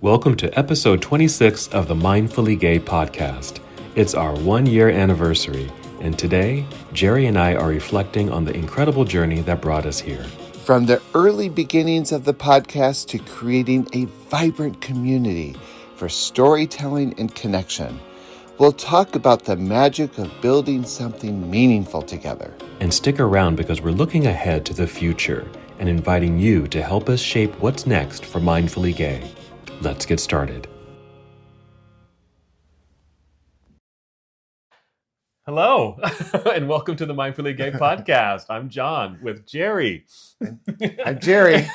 Welcome to episode 26 of the Mindfully Gay podcast. It's our 1-year anniversary, and today, Jerry and I are reflecting on the incredible journey that brought us here. From the early beginnings of the podcast to creating a vibrant community for storytelling and connection, we'll talk about the magic of building something meaningful together. And stick around because we're looking ahead to the future and inviting you to help us shape what's next for Mindfully Gay. Let's get started. Hello, and welcome to the Mindfully Gay podcast. I'm John with Jerry. I'm Jerry.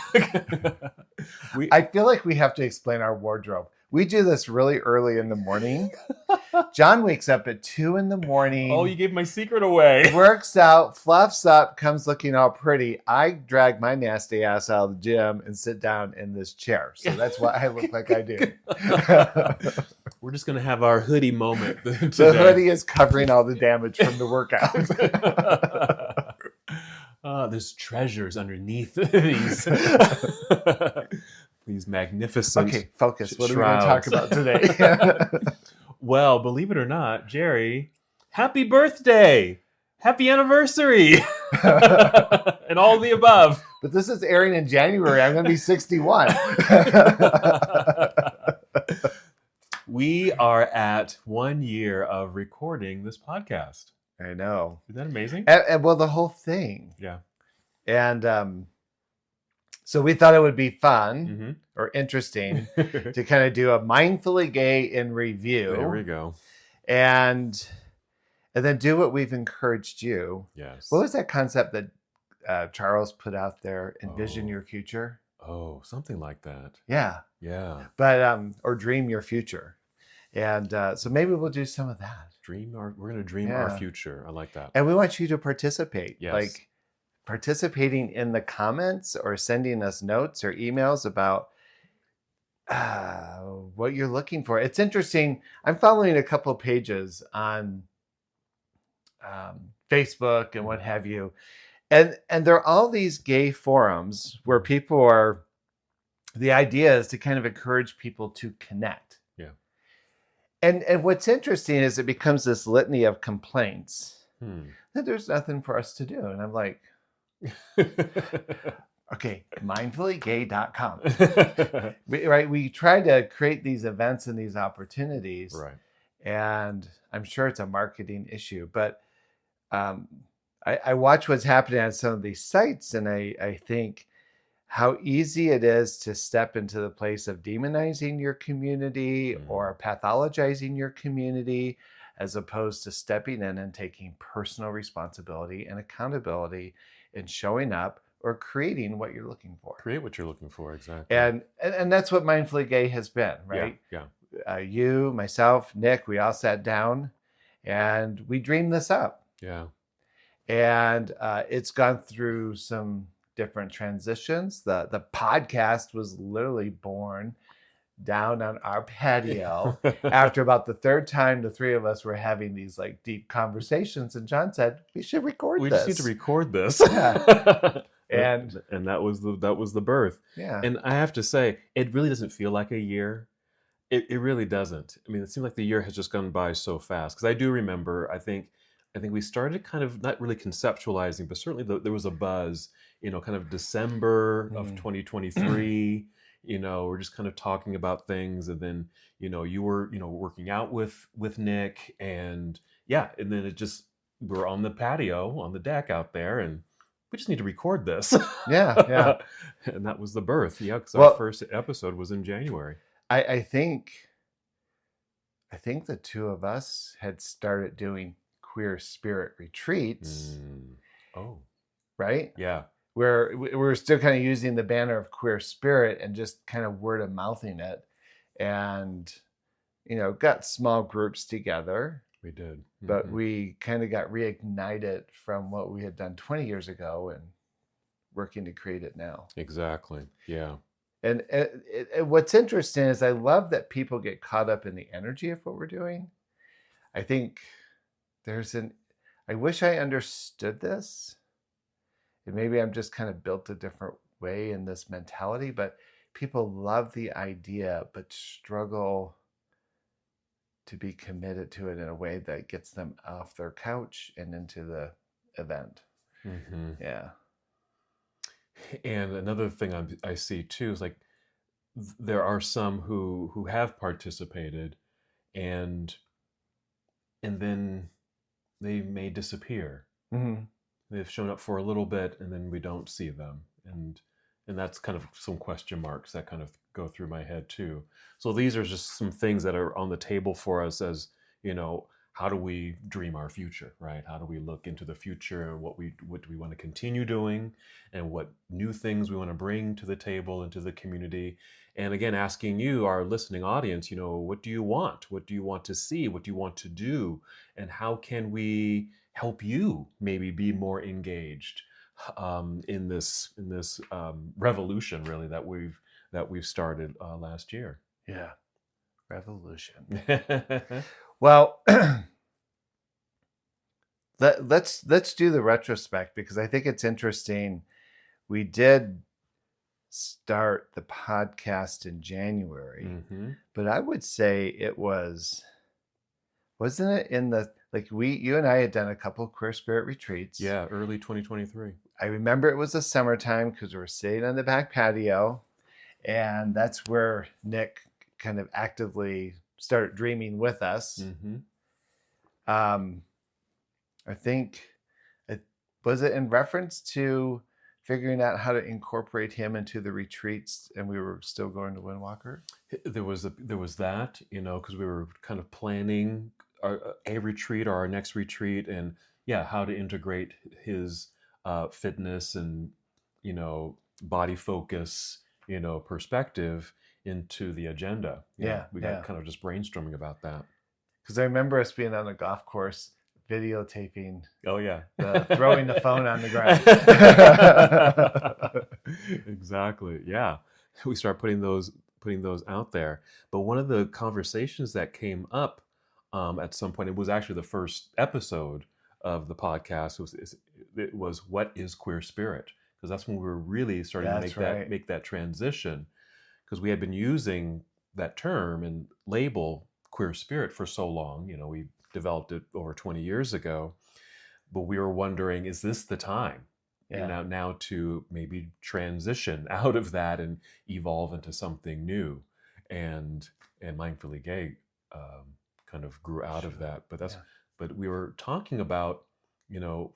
I feel like we have to explain our wardrobe. We do this really early in the morning. John wakes up at 2 in the morning. Oh, you gave my secret away. Works out, fluffs up, comes looking all pretty. I drag my nasty ass out of the gym and sit down in this chair. So that's why I look like I do. We're just going to have our hoodie moment today. The hoodie is covering all the damage from the workout. There's treasures underneath these magnificent. Okay, focus. What are we going to talk about today? Well, believe it or not, Jerry, happy birthday, happy anniversary, and all the above. But this is airing in January. I'm going to be 61. We are at 1 year of recording this podcast. I know. Isn't that amazing? And well, the whole thing. Yeah. And so we thought it would be fun or interesting to kind of do a Mindfully Gay in review. There we go. And then do what we've encouraged you. Yes. What was that concept that Charles put out there? Envision your future. Oh, something like that. Yeah. Yeah. But or dream your future. And so maybe we'll do some of that. We're going to dream our future. I like that. And we want you to participate. Yes. Like participating in the comments or sending us notes or emails about what you're looking for. It's interesting. I'm following a couple pages on Facebook and what have you. And there are all these gay forums where people are, the idea is to kind of encourage people to connect. Yeah. And what's interesting is it becomes this litany of complaints that there's nothing for us to do. And I'm like, okay, mindfullygay.com. We try to create these events and these opportunities. Right. And I'm sure it's a marketing issue, but I watch what's happening on some of these sites, and I think how easy it is to step into the place of demonizing your community or pathologizing your community, as opposed to stepping in and taking personal responsibility and accountability and showing up or creating what you're looking for. Create what you're looking for, exactly. And that's what Mindfully Gay has been, right? Yeah. You, myself, Nick, we all sat down and we dreamed this up. Yeah. And it's gone through some different transitions. The podcast was literally born down on our patio after about the third time the three of us were having these like deep conversations, and John said we should record this. We just need to record this. Yeah. and that was the birth. Yeah. And I have to say, it really doesn't feel like a year. It really doesn't. I mean, it seems like the year has just gone by so fast. Because I do remember, I think we started kind of not really conceptualizing, but certainly there was a buzz, kind of December of 2023. We're just kind of talking about things, and then you were working out with Nick, and then we're on the patio on the deck out there, and we just need to record this. Yeah. And that was the birth. Yeah, because our first episode was in January. I think the two of us had started doing queer spirit retreats. Oh, right? Yeah. Where we're still kind of using the banner of queer spirit and just kind of word of mouthing it, and got small groups together. We did, but we kind of got reignited from what we had done 20 years ago and working to create it now. Exactly. Yeah. And what's interesting is I love that people get caught up in the energy of what we're doing. I think I wish I understood this. And maybe I'm just kind of built a different way in this mentality, but people love the idea but struggle to be committed to it in a way that gets them off their couch and into the event. Hmm. Yeah. And another thing I see too is like there are some who have participated and then they may disappear. Mm-hmm. They've shown up for a little bit and then we don't see them, and that's kind of some question marks that kind of go through my head too. So these are just some things that are on the table for us as, how do we dream our future, right? How do we look into the future and what do we want to continue doing and what new things we want to bring to the table and to the community. And again, asking you, our listening audience, what do you want? What do you want to see? What do you want to do? And how can we help you maybe be more engaged in this revolution, really, that we've started last year. Yeah. Revolution. Well, let's do the retrospect, because I think it's interesting. We did start the podcast in January, Mm-hmm. but I would say it wasn't it in the, like, you and I had done a couple of Queer Spirit retreats. Yeah, early 2023. I remember it was the summertime because we were sitting on the back patio, and that's where Nick kind of actively started dreaming with us. Mm-hmm. I think was it in reference to figuring out how to incorporate him into the retreats, and we were still going to Windwalker. There was that, because we were kind of planning a retreat or our next retreat, and yeah, how to integrate his fitness and body focus, perspective into the agenda. We got kind of just brainstorming about that. Because I remember us being on a golf course videotaping. Oh yeah, throwing the phone on the ground. Exactly. Yeah, we start putting those out there. But one of the conversations that came up at some point, it was actually the first episode of the podcast, it was what is queer spirit? Because that's when we were really starting to make that transition, because we had been using that term and label queer spirit for so long. We developed it over 20 years ago, but we were wondering, is this the time now to maybe transition out of that and evolve into something new? And Mindfully Gay kind of grew out of that. But we were talking about,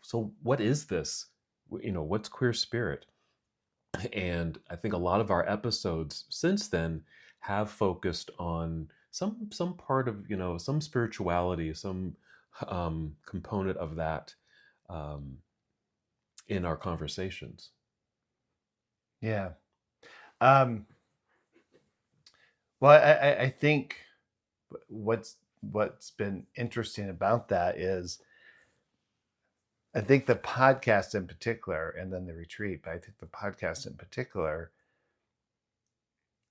so what is this? What's queer spirit? And I think a lot of our episodes since then have focused on some part of, some spirituality, some component of that in our conversations. Yeah. Well, I think what's been interesting about that is, I think the podcast in particular, and then the retreat, but I think the podcast in particular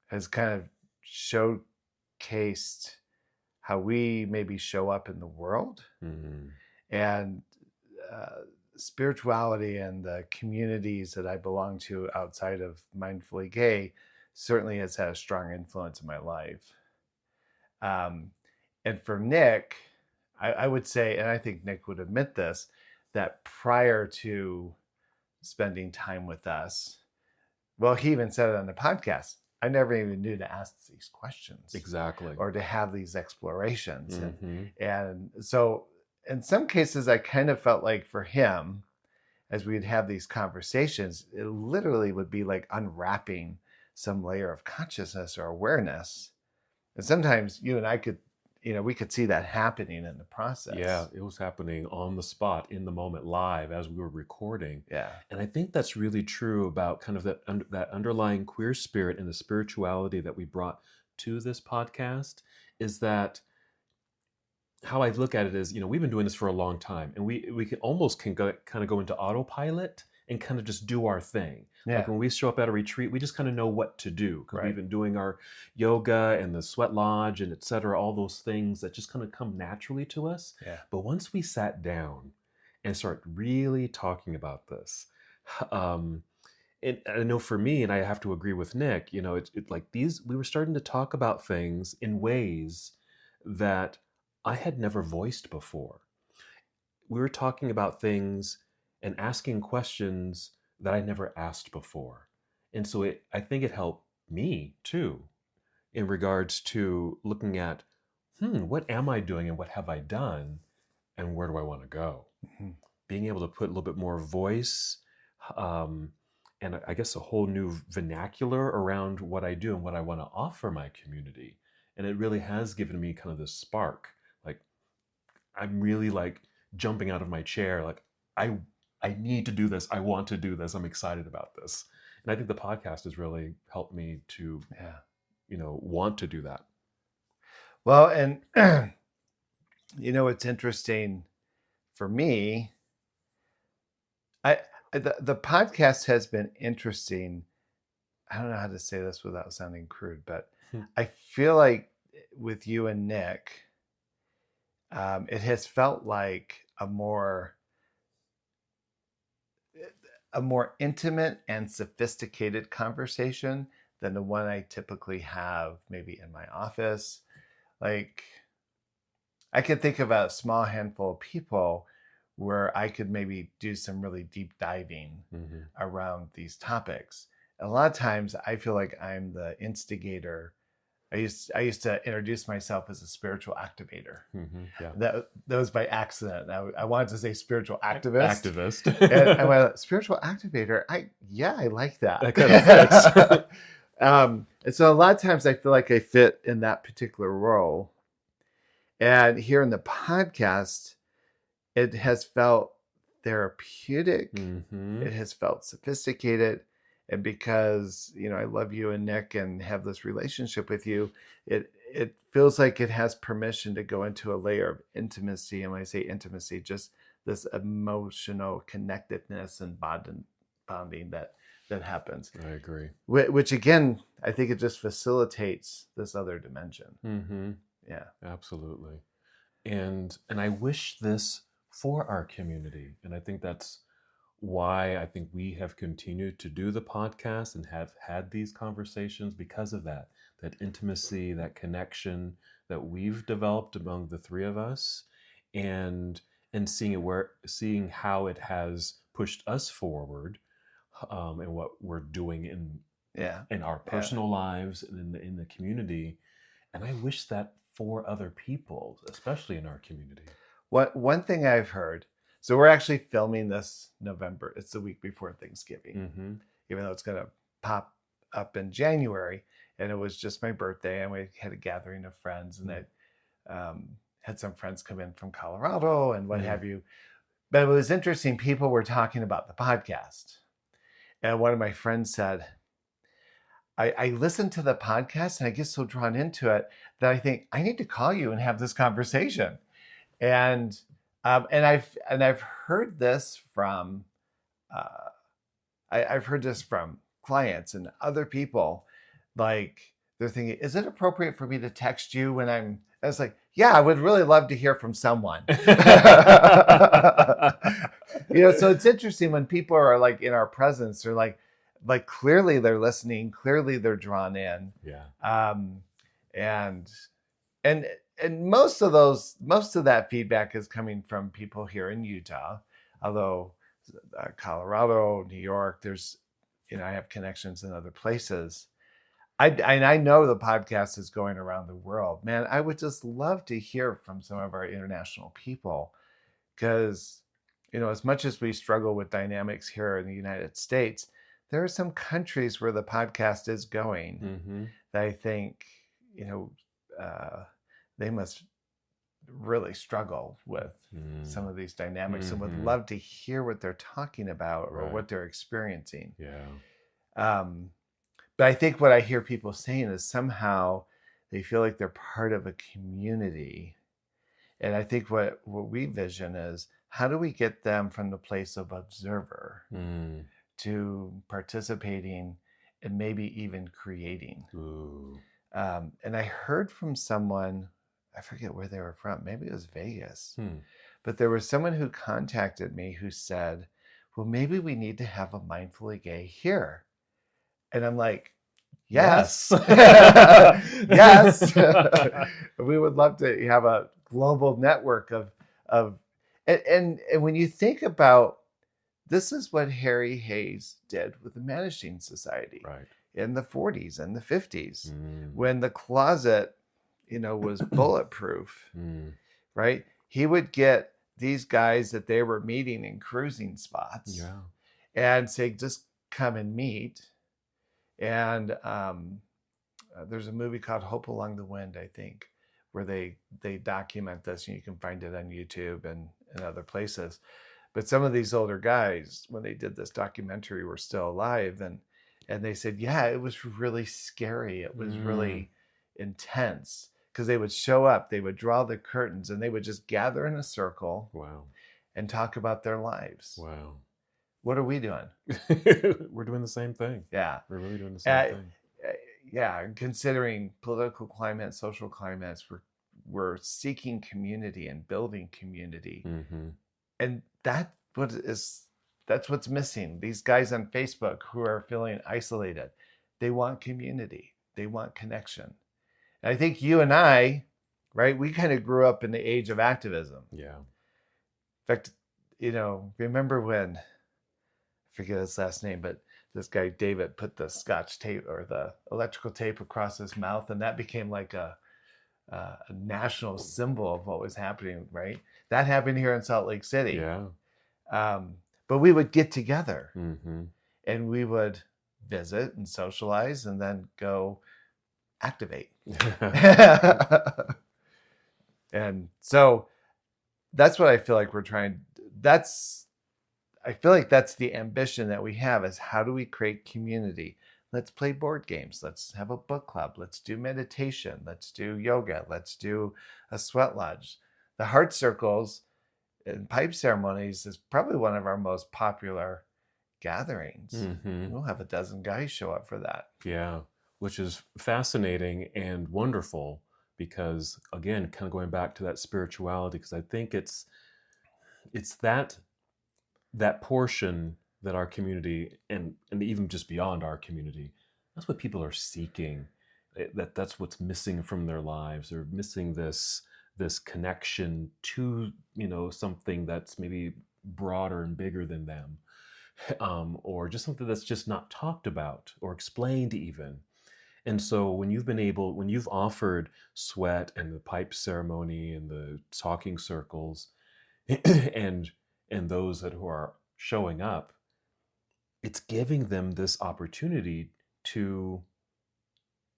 has kind of showcased how we maybe show up in the world. Mm-hmm. And spirituality and the communities that I belong to outside of Mindfully Gay certainly has had a strong influence in my life. And for Nick, I would say, and I think Nick would admit this, that prior to spending time with us, well, he even said it on the podcast, I never even knew to ask these questions. Exactly. Or to have these explorations. Mm-hmm. And so in some cases, I kind of felt like for him, as we'd have these conversations, it literally would be like unwrapping some layer of consciousness or awareness. And sometimes you and I could, we could see that happening in the process. Yeah, it was happening on the spot, in the moment, live as we were recording. Yeah. And I think that's really true about kind of that underlying queer spirit and the spirituality that we brought to this podcast, is that how I look at it is, we've been doing this for a long time, and we can go into autopilot and kind of just do our thing. Yeah. Like when we show up at a retreat, we just kind of know what to do, because Right. we've been doing our yoga and the sweat lodge and et cetera, all those things that just kind of come naturally to us. Yeah. But once we sat down and start really talking about this, and I know for me, and I have to agree with Nick, like these, we were starting to talk about things in ways that I had never voiced before. We were talking about things and asking questions that I never asked before. And so I think it helped me too in regards to looking at, what am I doing and what have I done and where do I want to go? Mhm. Being able to put a little bit more voice, um, and I guess a whole new vernacular around what I do and what I want to offer my community. And it really has given me kind of this spark. Like I'm really like jumping out of my chair. Like I I need to do this. I want to do this. I'm excited about this. And I think the podcast has really helped me to, Yeah. want to do that. Well, and it's interesting for me. I the podcast has been interesting. I don't know how to say this without sounding crude, but I feel like with you and Nick, it has felt like a more intimate and sophisticated conversation than the one I typically have maybe in my office. Like I could think of a small handful of people where I could maybe do some really deep diving Mm-hmm. around these topics. A lot of times I feel like I'm the instigator. I used to introduce myself as a spiritual activator. Mm-hmm. Yeah. That was by accident. I wanted to say spiritual activist. Activist. And I went, spiritual activator. I like that. That kind of fits. And so a lot of times I feel like I fit in that particular role. And here in the podcast, it has felt therapeutic. Mm-hmm. It has felt sophisticated. And because, I love you and Nick and have this relationship with you, it feels like it has permission to go into a layer of intimacy. And when I say intimacy, just this emotional connectedness and bonding that happens. I agree. Which again, I think it just facilitates this other dimension. Mm-hmm. Yeah. Absolutely. And I wish this for our community. And I think that's why I think we have continued to do the podcast and have had these conversations because of that intimacy, that connection that we've developed among the three of us, and seeing how it has pushed us forward, and what we're doing Yeah. in our personal lives and in the community. And I wish that for other people, especially in our community. One thing I've heard, so we're actually filming this November. It's the week before Thanksgiving, Mm-hmm. even though it's going to pop up in January. And it was just my birthday, and we had a gathering of friends, and I had some friends come in from Colorado and what have you. But it was interesting. People were talking about the podcast. And one of my friends said, I listened to the podcast and I get so drawn into it that I think I need to call you and have this conversation. And I've heard this from I've heard this from clients and other people. Like they're thinking, is it appropriate for me to text you when I was like, yeah, I would really love to hear from someone. So it's interesting when people are like in our presence, they're like clearly they're listening, clearly they're drawn in. Yeah. And and most of that feedback is coming from people here in Utah, although Colorado, New York, there's, I have connections in other places. I know the podcast is going around the world. Man, I would just love to hear from some of our international people because, as much as we struggle with dynamics here in the United States, there are some countries where the podcast is going that I think, they must really struggle with some of these dynamics and would love to hear what they're talking about or what they're experiencing. Yeah. But I think what I hear people saying is somehow they feel like they're part of a community. And I think what we vision is how do we get them from the place of observer to participating and maybe even creating. And I heard from someone, I forget where they were from, maybe it was Vegas, but there was someone who contacted me who said, well, maybe we need to have a mindfully gay here. And I'm like, Yes. yes, yes. We would love to have a global network of, and when you think about, this is what Harry Hayes did with the Managing Society Right. in the 40s and the 50s, Mm. when the closet, was bulletproof, Mm. right? He would get these guys that they were meeting in cruising spots Yeah. and say, just come and meet. And there's a movie called Hope Along the Wind, I think, where they document this, and you can find it on YouTube and other places. But some of these older guys, when they did this documentary, were still alive, and they said, yeah, it was really scary. It was Mm. really intense, because they would show up, they would draw the curtains, and they would just gather in a circle Wow. and talk about their lives. Wow. What are we doing? We're doing the same thing. Yeah. We're really doing the same Uh, thing. yeah, considering political climate, social climates, we're seeking community and building community, Mm-hmm. and that's what's missing. These guys on Facebook who are feeling isolated, they want community, they want connection. And I think you and I, right, we kind of grew up in the age of activism. Yeah. In fact, remember when, I forget his last name, but this guy David put the scotch tape or the electrical tape across his mouth, and that became like a national symbol of what was happening. Right, that happened here in Salt Lake City. Yeah. But we would get together, Mm-hmm. and we would visit and socialize, and then go activate. And so that's what I feel like we're trying. I feel like that's the ambition that we have, is how do we create community? Let's play board games. Let's have a book club. Let's do meditation. Let's do yoga. Let's do a sweat lodge. The heart circles and pipe ceremonies is probably one of our most popular gatherings. Mm-hmm. We'll have a dozen guys show up for that. Yeah. Which is fascinating and wonderful because, again, kind of going back to that spirituality, because I think it's that portion that our community and even just beyond our community, that's what people are seeking. That's what's missing from their lives. They're missing this connection to something that's maybe broader and bigger than them, or just something that's just not talked about or explained even. And so when you've offered sweat and the pipe ceremony and the talking circles, and those who are showing up, it's giving them this opportunity to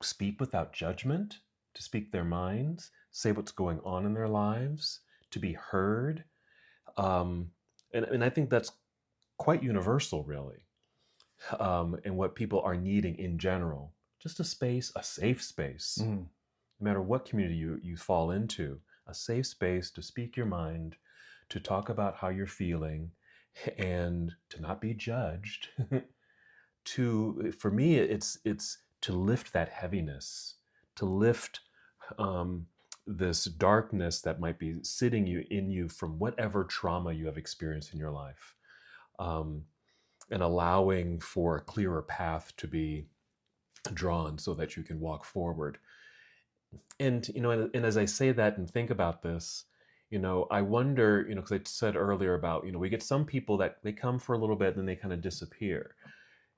speak without judgment, to speak their minds, say what's going on in their lives, to be heard. And I think that's quite universal, really, and what people are needing in general. Just a safe space, Mm. no matter what community you fall into, a safe space to speak your mind, to talk about how you're feeling, and to not be judged. For me, it's to lift that heaviness, to lift this darkness that might be sitting in you from whatever trauma you have experienced in your life, and allowing for a clearer path to be drawn so that you can walk forward. And and as I say that and think about this, I wonder, because I said earlier about, we get some people that they come for a little bit and then they kind of disappear.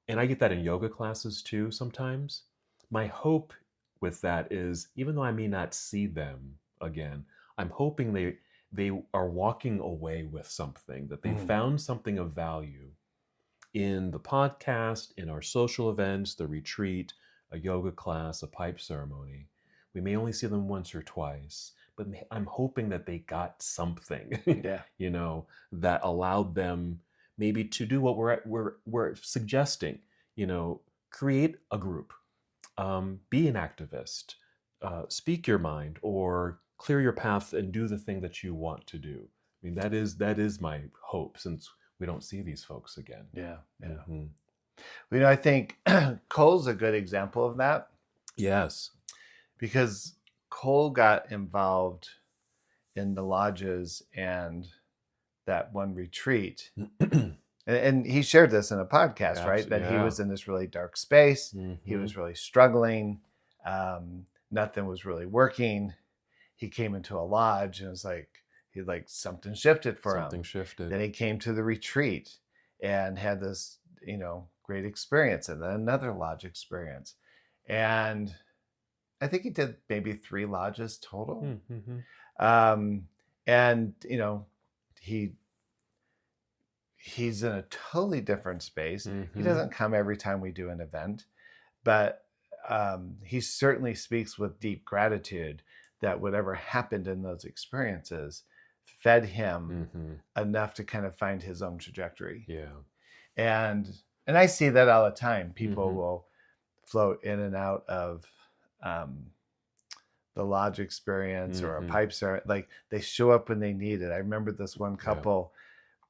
And I get that in yoga classes too sometimes. My hope with that is, even though I may not see them again, I'm hoping they are walking away with something, that they found something of value in the podcast, in our social events, the retreat, a yoga class, a pipe ceremony. We may only see them once or twice, but I'm hoping that they got something, Yeah. that allowed them maybe to do what we're suggesting. Create a group, be an activist, speak your mind, or clear your path and do the thing that you want to do. I mean, that is my hope, since we don't see these folks again. Yeah. Yeah. Mm-hmm. I think Cole's a good example of that, Yes. because Cole got involved in the lodges and that one retreat. And he shared this in a podcast, right? That he Yeah. was in this really dark space. He Mm-hmm. was really struggling. Nothing was really working. He came into a lodge and it was like something shifted for him. Something shifted. Then he came to the retreat and had this, great experience, and then another lodge experience. And I think he did maybe 3 lodges total. Mm-hmm. Um, and he he's in a totally different space. He Mm-hmm. doesn't come every time we do an event, but he certainly speaks with deep gratitude that whatever happened in those experiences fed him Mm-hmm. enough to kind of find his own trajectory. Yeah. And I see that all the time. People Mm-hmm. will float in and out of the lodge experience or a Mm-hmm. pipe ceremony. Like they show up when they need it. I remember this one Yeah. couple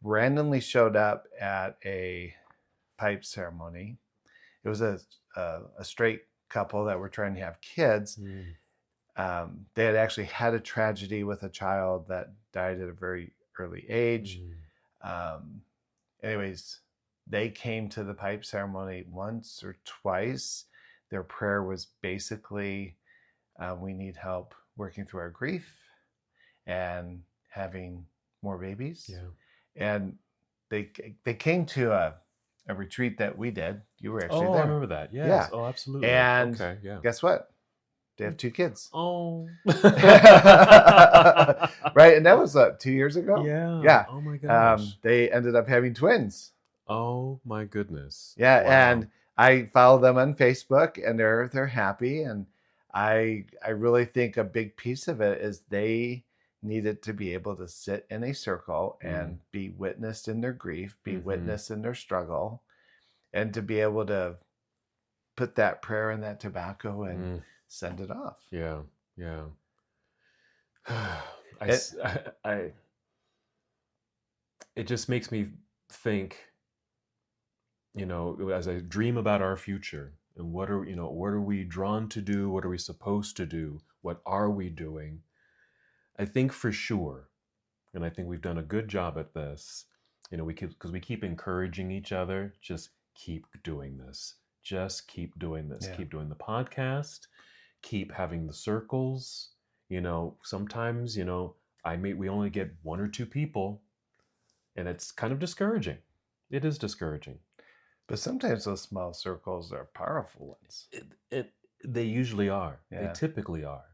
randomly showed up at a pipe ceremony. It was a straight couple that were trying to have kids. They had actually had a tragedy with a child that died at a very early age. Anyways, they came to the pipe ceremony once or twice. Their prayer was basically, we need help working through our grief and having more babies. Yeah. And they came to a retreat that we did. You were actually Oh, there. I remember that. Yes. Yeah. Oh, absolutely. And okay. Yeah. guess what? They have 2 kids. Oh. Right. And that was 2 years ago. Yeah. Yeah. Oh my gosh. They ended up having twins. Oh my goodness. Yeah. Wow. And I follow them on Facebook and they're happy. And I really think a big piece of it is they needed to be able to sit in a circle and be witnessed in their grief, be witnessed in their struggle, and to be able to put that prayer in that tobacco and send it off. Yeah. Yeah. It just makes me think, as I dream about our future and what are we drawn to do? What are we supposed to do? What are we doing? I think for sure, and I think we've done a good job at this, because we keep encouraging each other, just keep doing this. Just keep doing this. Yeah. Keep doing the podcast. Keep having the circles. Sometimes, we only get 1 or 2 people, and it's kind of discouraging. It is discouraging. But sometimes those small circles are powerful ones. They usually are. Yeah. They typically are.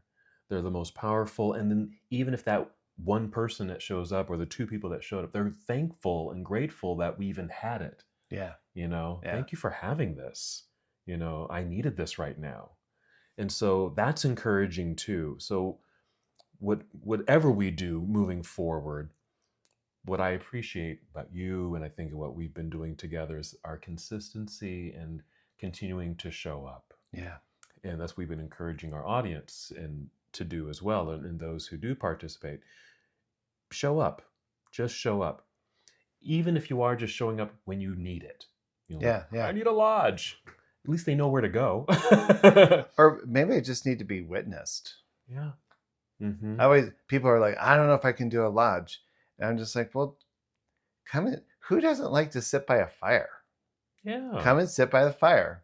They're the most powerful. And then even if that 1 person that shows up or the 2 people that showed up, they're thankful and grateful that we even had it. Yeah. Thank you for having this. I needed this right now. And so that's encouraging too. So whatever we do moving forward, what I appreciate about you and I think what we've been doing together is our consistency and continuing to show up. Yeah. And that's what we've been encouraging our audience and to do as well. And those who do participate, show up. Just show up. Even if you are just showing up when you need it. Yeah. I need a lodge. At least they know where to go. Or maybe I just need to be witnessed. Yeah. Mm-hmm. People are like, I don't know if I can do a lodge. And I'm just like, well, come in. Who doesn't like to sit by a fire? Yeah. Come and sit by the fire.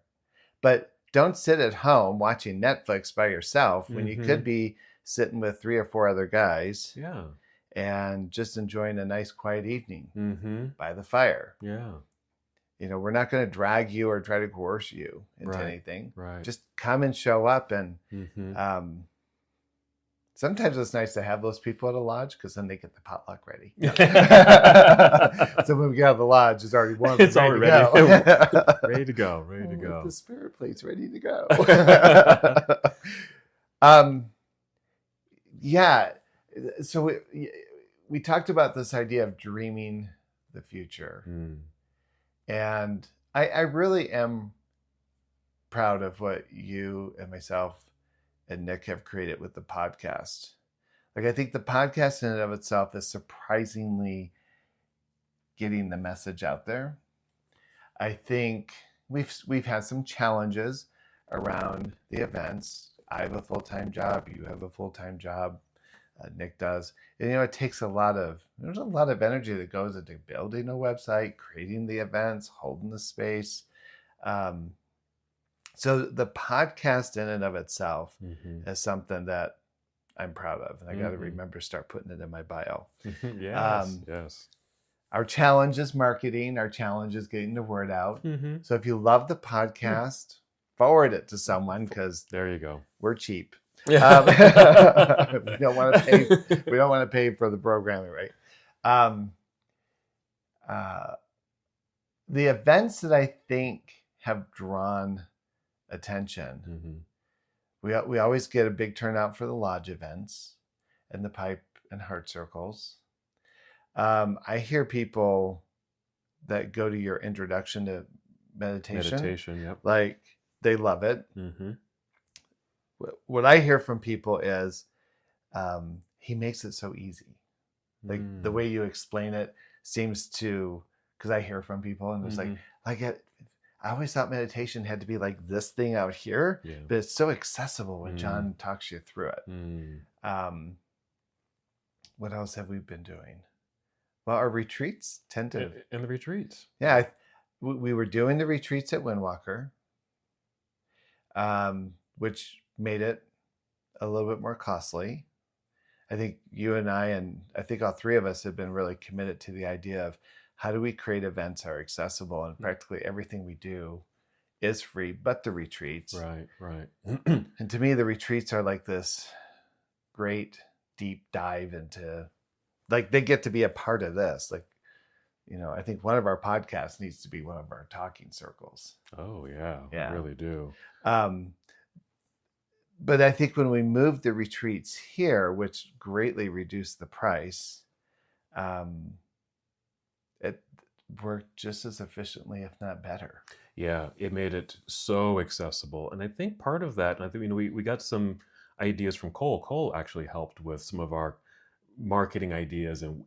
But don't sit at home watching Netflix by yourself when you could be sitting with 3 or 4 other guys. Yeah. And just enjoying a nice quiet evening by the fire. Yeah. We're not going to drag you or try to coerce you into anything. Right. Just come and show up. And sometimes it's nice to have those people at a lodge because then they get the potluck ready. So when we get out of the lodge, it's already warm. It's already ready. Ready to go. Ready to go. The spirit plate's ready to go. Yeah. So we talked about this idea of dreaming the future. And I really am proud of what you and myself and Nick have created with the podcast. Like, I think the podcast in and of itself is surprisingly getting the message out there. I think we've had some challenges around the events. I have a full-time job. You have a full-time job. Nick does. And, it takes there's a lot of energy that goes into building a website, creating the events, holding the space. So the podcast in and of itself is something that I'm proud of. And I got to remember to start putting it in my bio. Yes. Our challenge is marketing. Our challenge is getting the word out. So if you love the podcast, forward it to someone, because there you go. We're cheap. We don't want to pay. We don't want to pay for the programming, right? The events that I think have drawn attention. We always get a big turnout for the lodge events and the pipe and heart circles. I hear people that go to your introduction to meditation. Yep. Like, they love it. What I hear from people is he makes it so easy. Like the way you explain it seems to, because I hear from people and it's like, I always thought meditation had to be like this thing out here, but it's so accessible when John talks you through it. What else have we been doing? Well, our retreats tend to... And the retreats. Yeah. We were doing the retreats at Windwalker, which made it a little bit more costly. I think you and I think all three of us have been really committed to the idea of how do we create events that are accessible, and practically everything we do is free, but the retreats. Right. And to me, the retreats are like this great deep dive into, like, they get to be a part of this. Like, I think one of our podcasts needs to be one of our talking circles. Oh yeah. I really do. But I think when we moved the retreats here, which greatly reduced the price, it worked just as efficiently, if not better. Yeah, it made it so accessible. And I think part of that, and I think we got some ideas from Cole. Cole actually helped with some of our marketing ideas and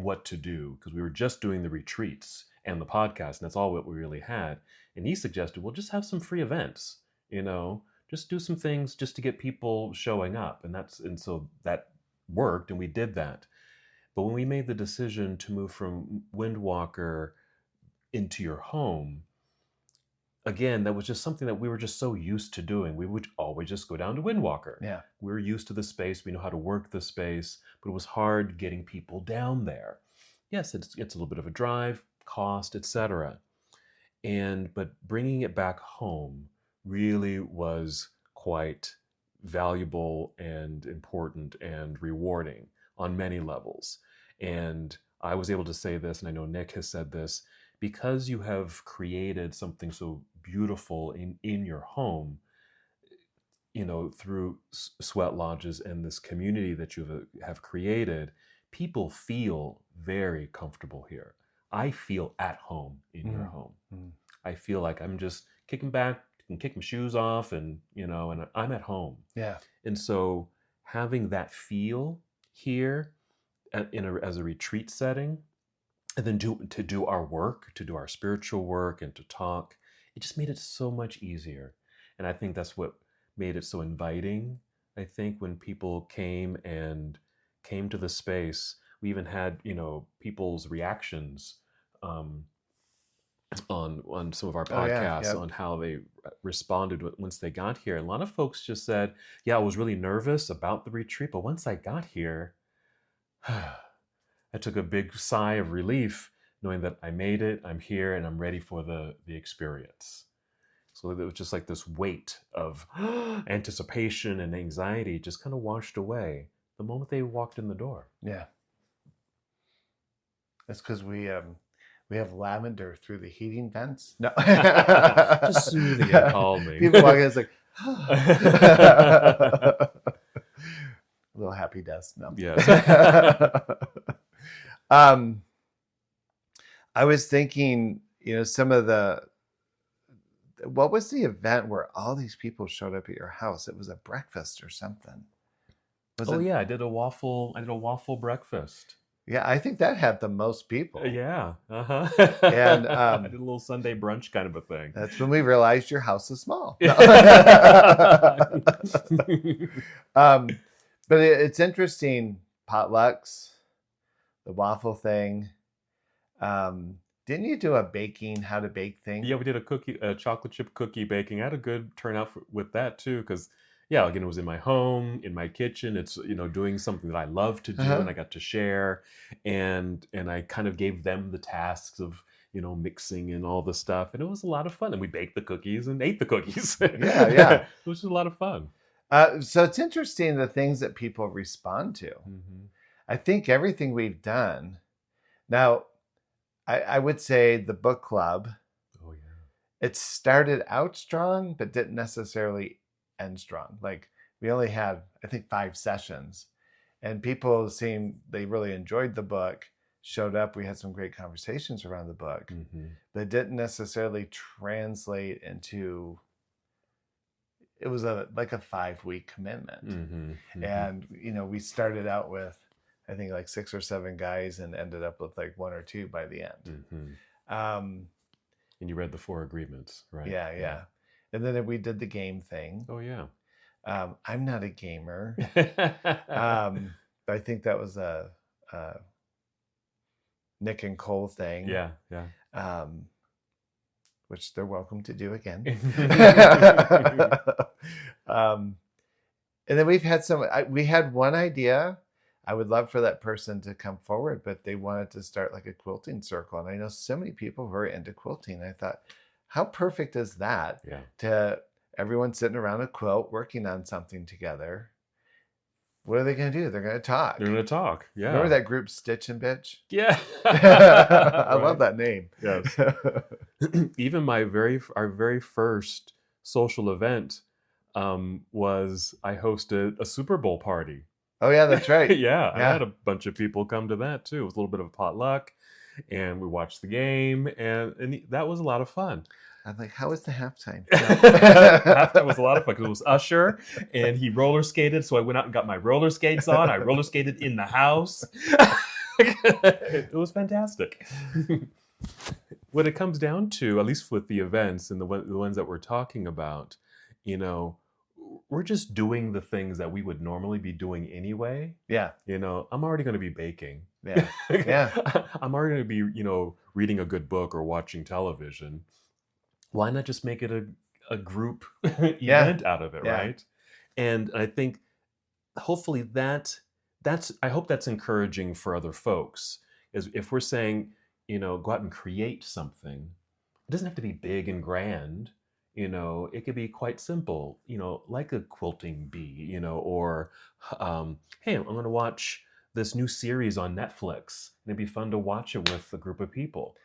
what to do, because we were just doing the retreats and the podcast, and that's all what we really had. And he suggested, well, just have some free events, just do some things just to get people showing up. And so that worked, and we did that. But when we made the decision to move from Windwalker into your home, again, that was just something that we were just so used to doing. We would always just go down to Windwalker. Yeah. We're used to the space. We know how to work the space, but it was hard getting people down there. Yes, it's a little bit of a drive, cost, etc. But bringing it back home really was quite valuable and important and rewarding on many levels. And I was able to say this, and I know Nick has said this, because you have created something so beautiful in your home, through sweat lodges and this community that you have created, people feel very comfortable here. I feel at home in your home. I feel like I'm just kicking back and kick my shoes off, and and I'm at home. Yeah. And so having that feel here as a retreat setting, and then to do our work, to do our spiritual work and to talk, it just made it so much easier. And I think that's what made it so inviting. I think when people came to the space, we even had, people's reactions on some of our podcasts on how they responded once they got here. And a lot of folks just said, yeah, I was really nervous about the retreat, but once I got here, I took a big sigh of relief knowing that I made it, I'm here, and I'm ready for the experience. So it was just like this weight of anticipation and anxiety just kind of washed away the moment they walked in the door. Yeah. That's because we have lavender through the heating vents. No. Just soothing and calming. People walk in, it's like, a little happy dust. No. Yes. I was thinking, some of what was the event where all these people showed up at your house? It was a breakfast or something. Yeah, I did a waffle breakfast. Yeah, I think that had the most people. Yeah. Uh-huh. And I did a little Sunday brunch kind of a thing. That's when we realized your house is small. But it's interesting, potlucks, the waffle thing. Didn't you do a how to bake thing? Yeah, we did a chocolate chip cookie baking. I had a good turnout with that too, because yeah, again, it was in my home, in my kitchen. It's doing something that I love to do, and Uh-huh. I got to share, and I kind of gave them the tasks of mixing and all the stuff, and it was a lot of fun. And we baked the cookies and ate the cookies. Yeah, yeah. It was just a lot of fun. So it's interesting the things that people respond to. Hmm. I think everything we've done now, I would say the book club, Oh yeah. it started out strong, but didn't necessarily end strong. Like we only had, I think, 5 sessions, and people seemed they really enjoyed the book. Showed up. We had some great conversations around the book, Hmm. but it didn't necessarily translate into. It was like a 5-week commitment, Hmm. Hmm. and we started out with, I think, like 6 or 7 guys, and ended up with like 1 or 2 by the end. Hmm. Um, And you read the four agreements, right? yeah, Yeah. yeah. And then we did the game thing. Oh yeah. I'm not a gamer. But I think that was a Nick and Cole thing, Yeah, yeah. um, which they're welcome to do again. um, and then we've had we had one idea. I would love for that person to come forward, but they wanted to start like a quilting circle. And I know so many people who are into quilting. I thought, how perfect is that Yeah. to everyone sitting around a quilt working on something together? What are they going to do? They're going to talk. They're gonna talk. Remember Yeah. that group Stitch and Bitch? Yeah. I love Right. that name. Yes. Even our very first social event was I hosted a Super Bowl party. Oh yeah, that's right. Yeah, I had Yeah. a bunch of people come to that too. It was a little bit of a potluck, and we watched the game, and that was a lot of fun. I'm like, how was the halftime? Halftime was a lot of fun because it was Usher, and he roller skated. So I went out and got my roller skates on. I roller skated in the house. It was fantastic. What it comes down to, at least with the events and the ones that we're talking about, you know, we're just doing the things that we would normally be doing anyway. Yeah. I'm already going to be baking. Yeah. Yeah. I'm already going to be, reading a good book or watching television. Why not just make it a group Yeah. event out of it, Yeah. right? And I think hopefully I hope that's encouraging for other folks. Is if we're saying, go out and create something, it doesn't have to be big and grand. It could be quite simple, like a quilting bee, or hey, I'm going to watch this new series on Netflix, and it'd be fun to watch it with a group of people.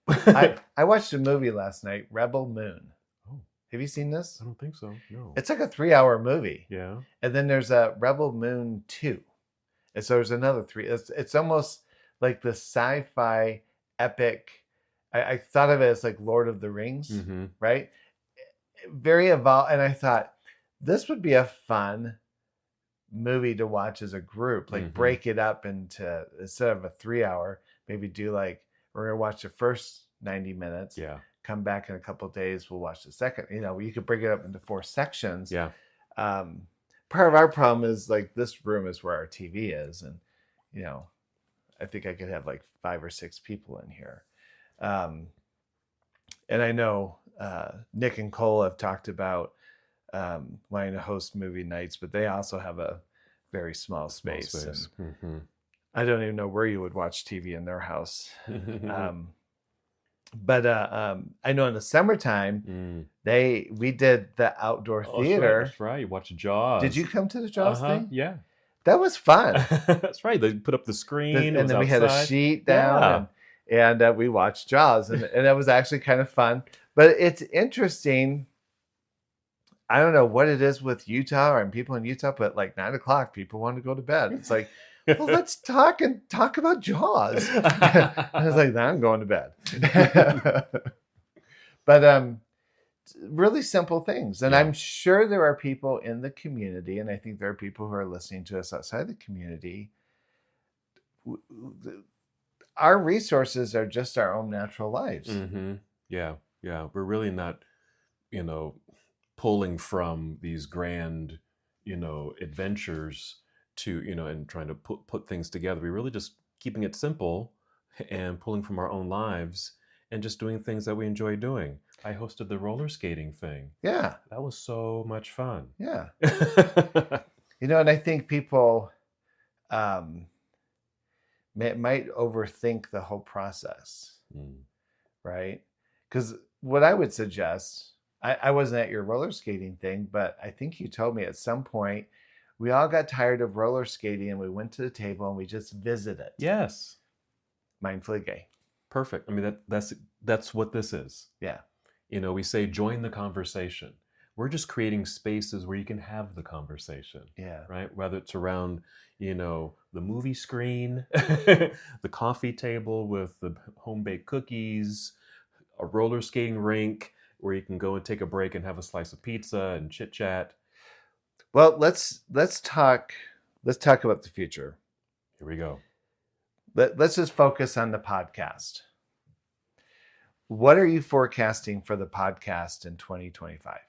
I watched a movie last night, Rebel Moon. Oh, Have you seen this? I don't think so. No. It's like a 3-hour movie. Yeah. And then there's a Rebel Moon 2. And so there's another 3. It's almost like the sci-fi epic. I thought of it as like Lord of the Rings, Mm-hmm. right? Very evolved. And I thought this would be a fun movie to watch as a group. Like break it up into, instead of a 3-hour, maybe do like, we're going to watch the first 90 minutes. Yeah. Come back in a couple of days. We'll watch the second. You could break it up into 4 sections. Yeah. Part of our problem is like this room is where our TV is. And, I think I could have like 5 or 6 people in here. And I know Nick and Cole have talked about wanting to host movie nights, but they also have a very small space. And I don't even know where you would watch TV in their house. But I know in the summertime, we did the outdoor theater. That's right. You watch Jaws. Did you come to the Jaws thing? Yeah. That was fun. That's right. They put up the screen. And then we had a sheet down, and we watched Jaws. And it was actually kind of fun. But it's interesting. I don't know what it is with Utah and people in Utah, but like 9 o'clock, people want to go to bed. It's like, well, let's talk about Jaws. I was like, I'm going to bed. But really simple things. And I'm sure there are people in the community, and I think there are people who are listening to us outside the community. Our resources are just our own natural lives. Mm-hmm. Yeah. We're really not, pulling from these grand, adventures. to, and trying to put things together. We really just keeping it simple and pulling from our own lives and just doing things that we enjoy doing. I hosted the roller skating thing. Yeah. That was so much fun. Yeah. And I think people might overthink the whole process, right? Because what I would suggest, I wasn't at your roller skating thing, but I think you told me at some point we all got tired of roller skating and we went to the table and we just visited. Yes. Mindfully gay. Perfect. I mean, that's what this is. Yeah. We say join the conversation. We're just creating spaces where you can have the conversation. Yeah. Right? Whether it's around, the movie screen, the coffee table with the home-baked cookies, a roller skating rink where you can go and take a break and have a slice of pizza and chit chat. Well, let's talk about the future. Here we go. Let's just focus on the podcast. What are you forecasting for the podcast in 2025?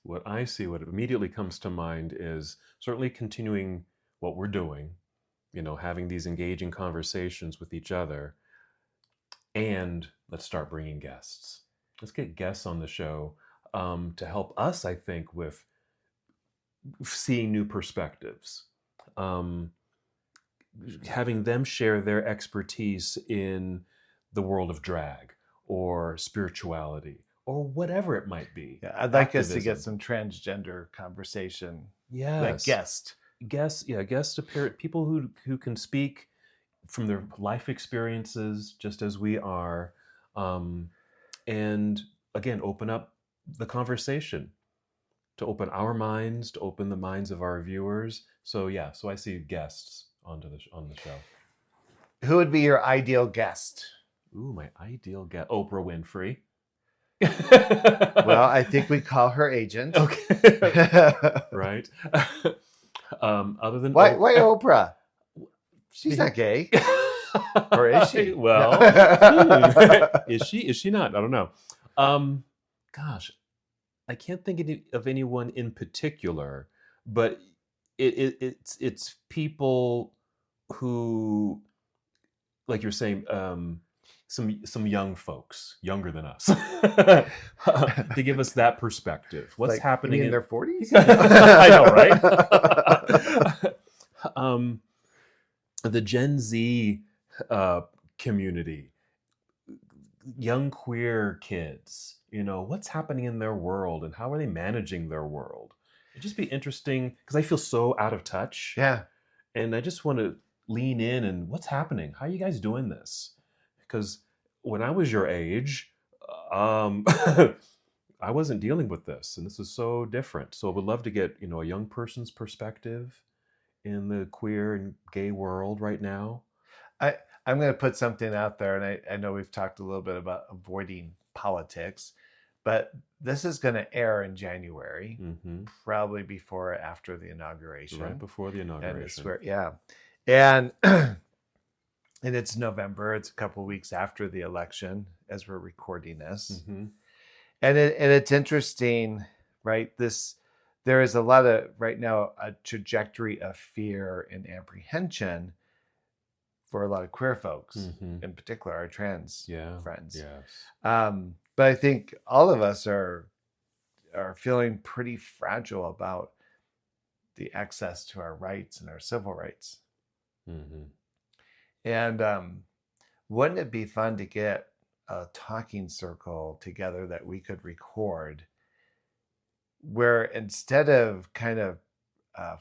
What I see, what immediately comes to mind is certainly continuing what we're doing, having these engaging conversations with each other. And let's start bringing guests. Let's get guests on the show to help us, I think, with seeing new perspectives. Having them share their expertise in the world of drag or spirituality or whatever it might be. Yeah, I'd like Activism. us to get some transgender conversation. Yes. Like Guest appearance, people who can speak from their life experiences just as we are. And again, open up the conversation, to open our minds, to open the minds of our viewers. So I see guests on the show. Who would be your ideal guest? Ooh, my ideal guest, Oprah Winfrey. Well, I think we call her agent. Okay. Right. Other than why Oprah? She's not gay. Or is she? Well, is she not? I don't know. Gosh, I can't think of anyone in particular, but it's people who, like you're saying, some young folks, younger than us, to give us that perspective. What's happening in their 40s? I know, right? The Gen Z community, young queer kids, what's happening in their world and how are they managing their world? It'd just be interesting because I feel so out of touch. Yeah. And I just want to lean in and what's happening? How are you guys doing this? Because when I was your age, I wasn't dealing with this, and this is so different. So I would love to get, a young person's perspective in the queer and gay world right now. I'm going to put something out there, and I know we've talked a little bit about avoiding politics, but this is going to air in January, probably before or after the inauguration. Right before the inauguration. And and it's November. It's a couple of weeks after the election as we're recording this. And it's interesting, right? There is a lot of, right now, a trajectory of fear and apprehension for a lot of queer folks, in particular our trans friends. Yes. But I think all of us are feeling pretty fragile about the access to our rights and our civil rights. And wouldn't it be fun to get a talking circle together that we could record, where instead of kind of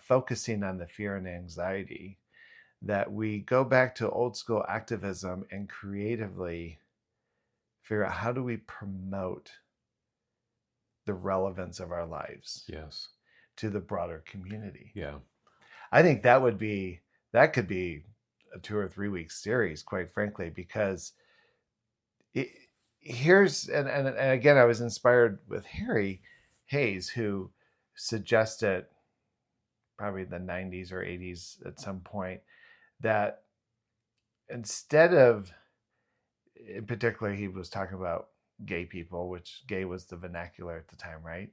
focusing on the fear and anxiety, that we go back to old school activism and creatively figure out how do we promote the relevance of our lives to the broader community. Yeah. I think that could be a 2 or 3 week series, quite frankly, because and again, I was inspired with Harry Hayes, who suggested probably in the 90s or 80s at some point that instead of, in particular, he was talking about gay people, which gay was the vernacular at the time, right?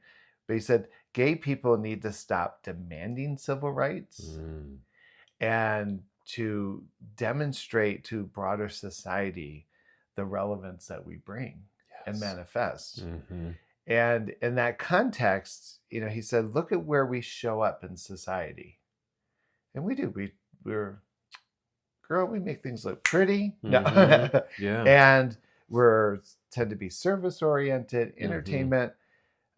But he said gay people need to stop demanding civil rights and to demonstrate to broader society the relevance that we bring and Yes. manifest. Mm-hmm. And in that context, he said, look at where we show up in society. And we do. We're girl, we make things look pretty. No. Mm-hmm. Yeah. And we're tend to be service oriented, Mm-hmm. entertainment.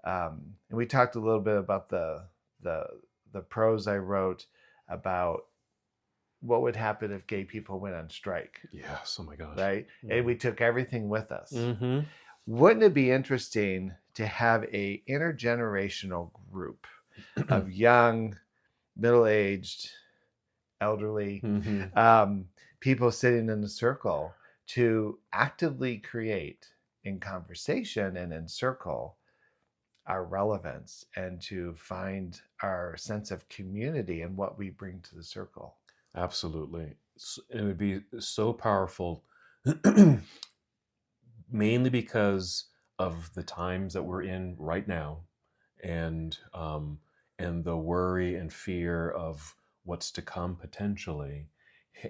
And we talked a little bit about the prose I wrote about what would happen if gay people went on strike, Yes. Oh my gosh. right? Mm-hmm. And we took everything with us. Mm-hmm. Wouldn't it be interesting to have a intergenerational group of young, middle-aged, elderly Mm-hmm. people sitting in a circle to actively create in conversation and in circle our relevance and to find our sense of community and what we bring to the circle? Absolutely. It would be so powerful, mainly because of the times that we're in right now, and and the worry and fear of what's to come potentially,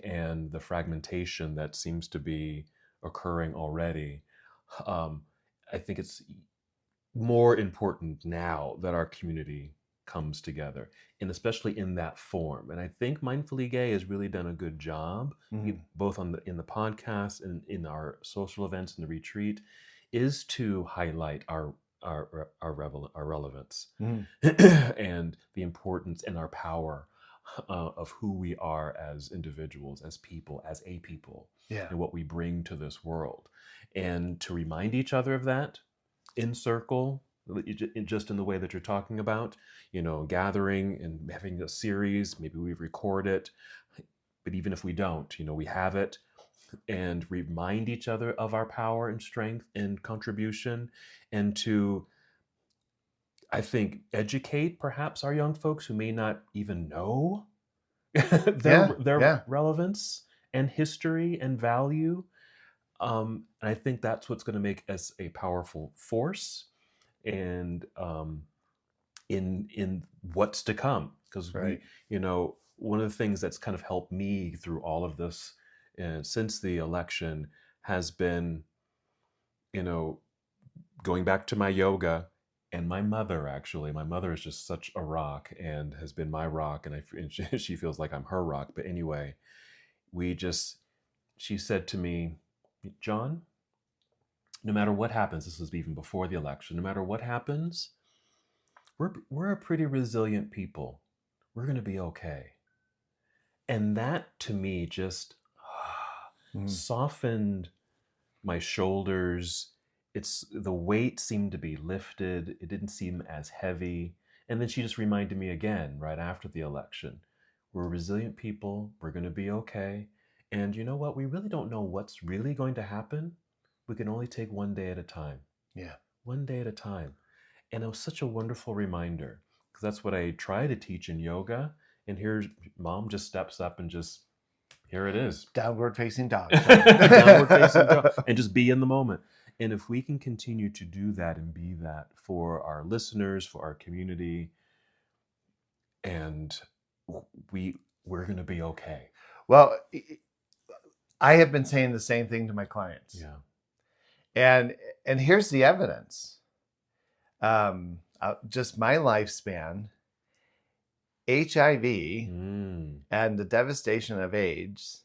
and the fragmentation that seems to be occurring already. Um, I think it's more important now that our community comes together, and especially in that form. And I think Mindfully Gay has really done a good job, Mm. both on the in the podcast and in our social events and the retreat, is to highlight our relevance Mm. and the importance and our power of who we are as individuals, as people, as a people, Yeah. and what we bring to this world, and to remind each other of that in circle, just in the way that you're talking about, gathering and having a series. Maybe we record it, but even if we don't, we have it, and remind each other of our power and strength and contribution, and to, I think, educate perhaps our young folks who may not even know Yeah. their Yeah. relevance and history and value. And I think that's what's going to make us a powerful force, and in what's to come, because Right. one of the things that's kind of helped me through all of this, since the election, has been, you know going back to my yoga, and my mother is just such a rock and has been my rock, and she feels like I'm her rock. But anyway, we just she said to me, John, no matter what happens, this was even before the election, no matter what happens, we're a pretty resilient people. We're going to be okay. And that to me just Mm. softened my shoulders. It's the weight seemed to be lifted. It didn't seem as heavy. And then she just reminded me again right after the election, we're resilient people. We're going to be okay. And you know what? We really don't know what's really going to happen. We can only take one day at a time. Yeah. One day at a time. And it was such a wonderful reminder, because that's what I try to teach in yoga. And here's mom just steps up and just, here it is. Downward facing dog. Downward facing dog. And just be in the moment. And if we can continue to do that and be that for our listeners, for our community, and we're going to be okay. Well, I have been saying the same thing to my clients. Yeah. And here's the evidence. Just my lifespan, HIV and the devastation of AIDS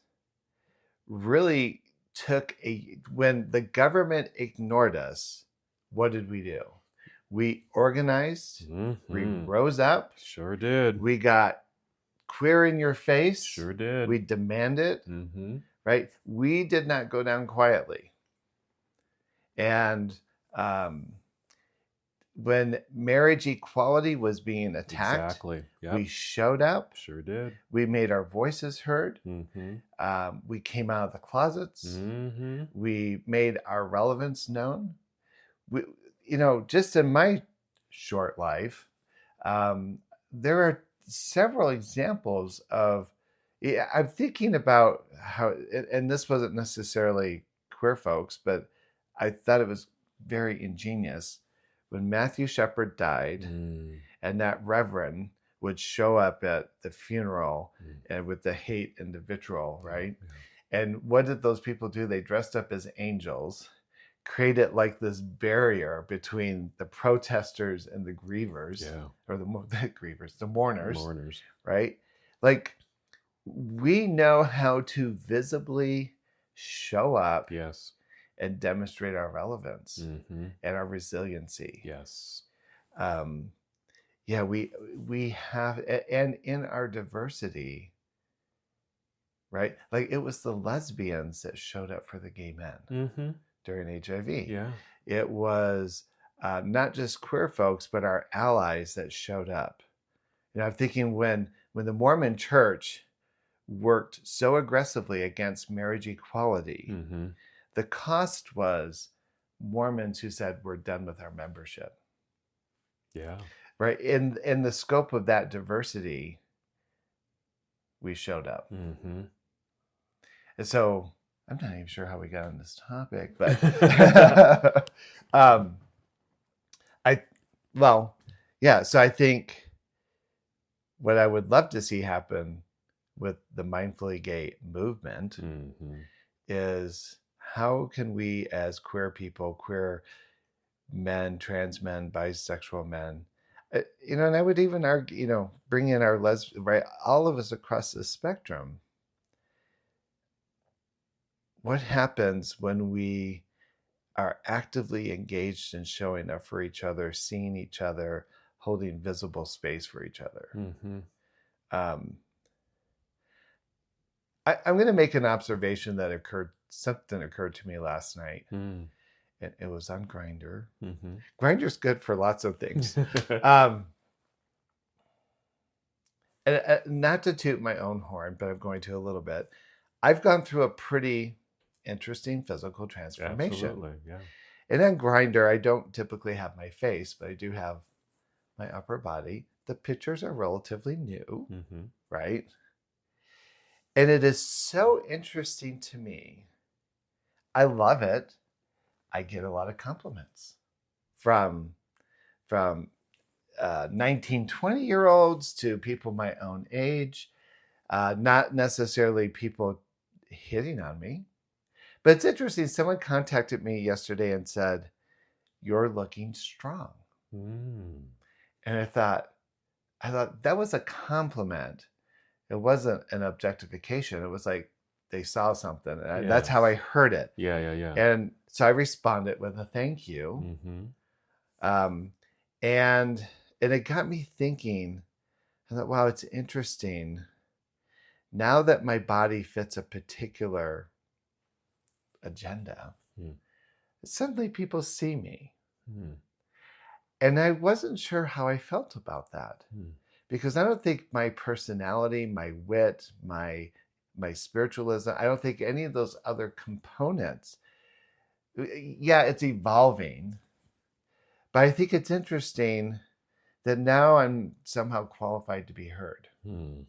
really when the government ignored us, what did we do? We organized, we rose up. Sure did. We got queer in your face. Sure did. We demanded, right? We did not go down quietly. And when marriage equality was being attacked, exactly. Yep. We showed up. Sure did. We made our voices heard. We came out of the closets. We made our relevance known. Just in my short life, there are several examples of. I'm thinking about how, and this wasn't necessarily queer folks, but I thought it was very ingenious when Matthew Shepard died, and that reverend would show up at the funeral Mm. and with the hate and the vitriol, Yeah, right? yeah. And what did those people do? They dressed up as angels, created like this barrier between the protesters and the grievers, Yeah. or the, the grievers, the mourners, Mourners. right? Like, we know how to visibly show up Yes. and demonstrate our relevance Mm-hmm. and our resiliency. Yes. Um, yeah, we have, and in our diversity, right? Like, it was the lesbians that showed up for the gay men Mm-hmm. during HIV. Yeah. It was not just queer folks, but our allies that showed up. You know, I'm thinking when the Mormon Church worked so aggressively against marriage equality, Mm-hmm. the cost was Mormons who said, we're done with our membership. Yeah. Right? In the scope of that diversity, we showed up. Mm-hmm. And so I'm not even sure how we got on this topic, but I well, yeah, so I think what I would love to see happen with the mindfully gay movement Mm-hmm. is, how can we as queer people, queer men, trans men, bisexual men, and I would even argue, bring in our right, all of us across the spectrum. What happens when we are actively engaged in showing up for each other, seeing each other, holding visible space for each other? Mm-hmm. Um, I'm going to make an observation that something occurred to me last night. Mm. It was on Grinder. Mm-hmm. Grinder's good for lots of things. And not to toot my own horn, but I'm going to a little bit. I've gone through a pretty interesting physical transformation. Absolutely. Yeah. And on Grinder, I don't typically have my face, but I do have my upper body. The pictures are relatively new, Mm-hmm. right? And it is so interesting to me. I love it. I get a lot of compliments from 19, 20-year-olds to people my own age, not necessarily people hitting on me. But it's interesting. Someone contacted me yesterday and said, "You're looking strong." Mm. And I thought that was a compliment. It wasn't an objectification. It was like they saw something. And that's how I Yes. heard it. Yeah. Yeah. Yeah. And so I responded with a thank you. Mm-hmm. Um, and it got me thinking. I thought, wow, it's interesting. Now that my body fits a particular agenda, Mm. suddenly people see me. Mm. And I wasn't sure how I felt about that, Mm. because I don't think my personality, my wit, my spiritualism, I don't think any of those other components, yeah, it's evolving. But I think it's interesting that now I'm somehow qualified to be heard. Mm.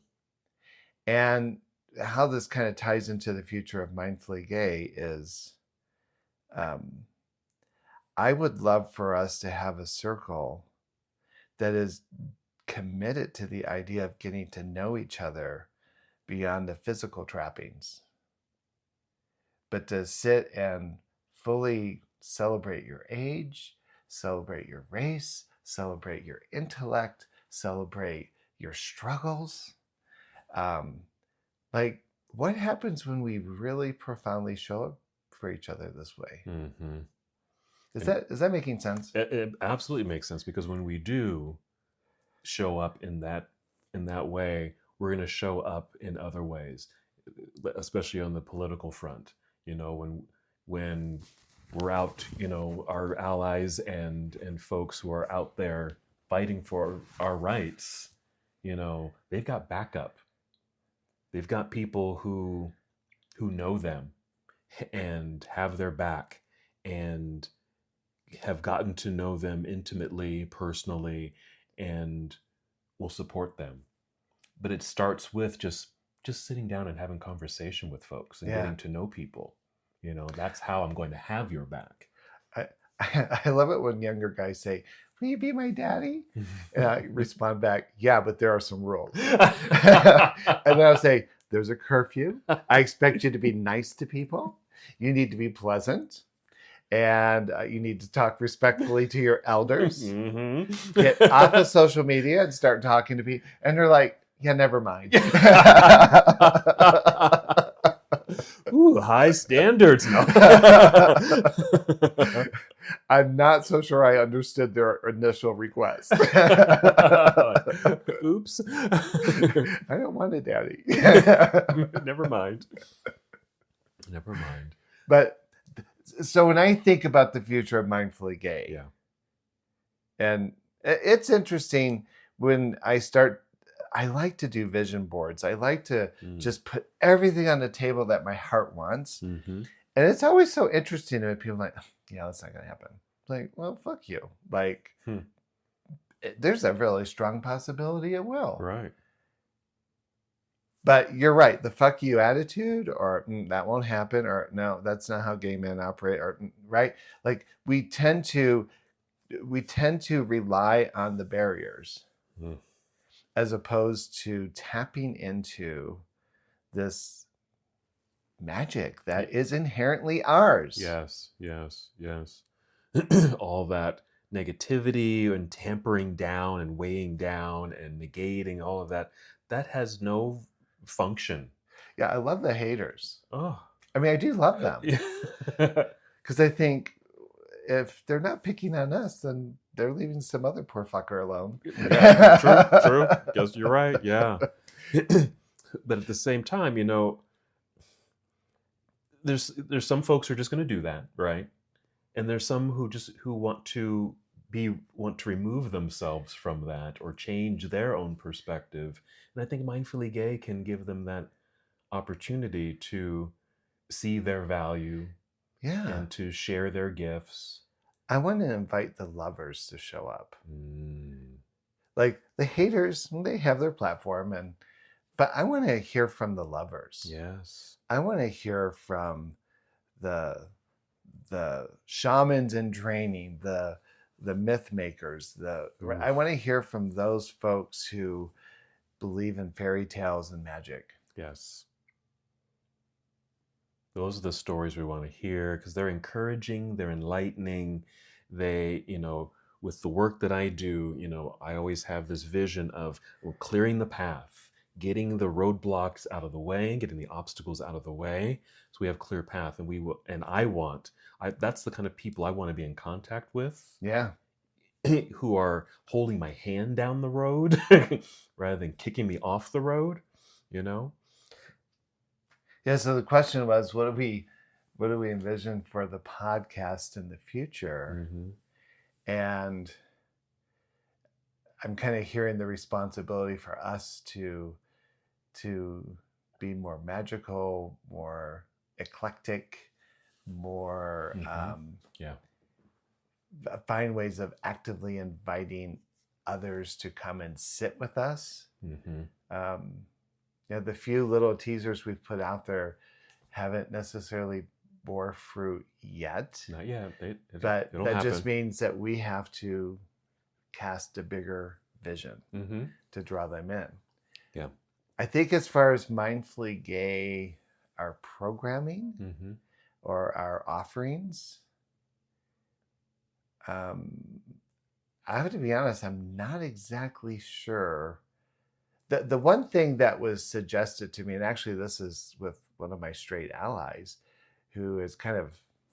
And how this kind of ties into the future of Mindfully Gay is, I would love for us to have a circle that is committed to the idea of getting to know each other beyond the physical trappings, but to sit and fully celebrate your age, celebrate your race, celebrate your intellect, celebrate your struggles. Like, what happens when we really profoundly show up for each other this way? Mm-hmm. Is that making sense? It absolutely makes sense, because when we do show up in that way, we're going to show up in other ways, especially on the political front. When we're out, our allies and folks who are out there fighting for our rights, they've got backup. They've got people who know them and have their back and have gotten to know them intimately, personally, and will support them. But it starts with just sitting down and having conversation with folks and Yeah. getting to know people. That's how I'm going to have your back. I love it when younger guys say, "Will you be my daddy?" And I respond back, "Yeah, but there are some rules." And then I'll say, "There's a curfew. I expect you to be nice to people. You need to be pleasant, and you need to talk respectfully to your elders. Get off of social media and start talking to people." And they're like, "Yeah, never mind." Ooh, high standards. No. I'm not so sure I understood their initial request. Oops. I don't want a daddy. Never mind. Never mind. But so when I think about the future of Mindfully Gay, Yeah. and it's interesting when I like to do vision boards. I like to just put everything on the table that my heart wants. Mm-hmm. And it's always so interesting when people are like, yeah, that's not going to happen. Like, well, fuck you. Like, there's a really strong possibility it will. Right. But you're right. The fuck you attitude, or that won't happen, or no, that's not how gay men operate, or right. Like we tend to rely on the barriers as opposed to tapping into this magic that is inherently ours. Yes, yes, yes. All that negativity and tampering down and weighing down and negating all of that, that has no function. Yeah, I love the haters. Oh. I mean, I do love them. Because I think if they're not picking on us, then they're leaving some other poor fucker alone. Yeah, true. Guess you're right. Yeah. But at the same time, there's some folks who are just going to do that, right? And there's some who want to remove themselves from that or change their own perspective. And I think Mindfully Gay can give them that opportunity to see their value, and to share their gifts. I want to invite the lovers to show up. Like the haters, they have their platform, but I want to hear from the lovers. Yes. I want to hear from the shamans in training, the myth makers. I want to hear from those folks who believe in fairy tales and magic. Yes. Those are the stories we want to hear because they're encouraging, they're enlightening. They, with the work that I do, I always have this vision of clearing the path, getting the roadblocks out of the way, getting the obstacles out of the way, so we have clear path. And that's the kind of people I want to be in contact with. Yeah. Who are holding my hand down the road rather than kicking me off the road, Yeah, so the question was, what do we envision for the podcast in the future? And I'm kind of hearing the responsibility for us to be more magical, more eclectic, more find ways of actively inviting others to come and sit with us. The few little teasers we've put out there haven't necessarily bore fruit yet. Not yet. But that just means that we have to cast a bigger vision to draw them in. Yeah. I think as far as Mindfully Gay, our programming or our offerings, I have to be honest, I'm not exactly sure. The one thing that was suggested to me, and actually this is with one of my straight allies, who is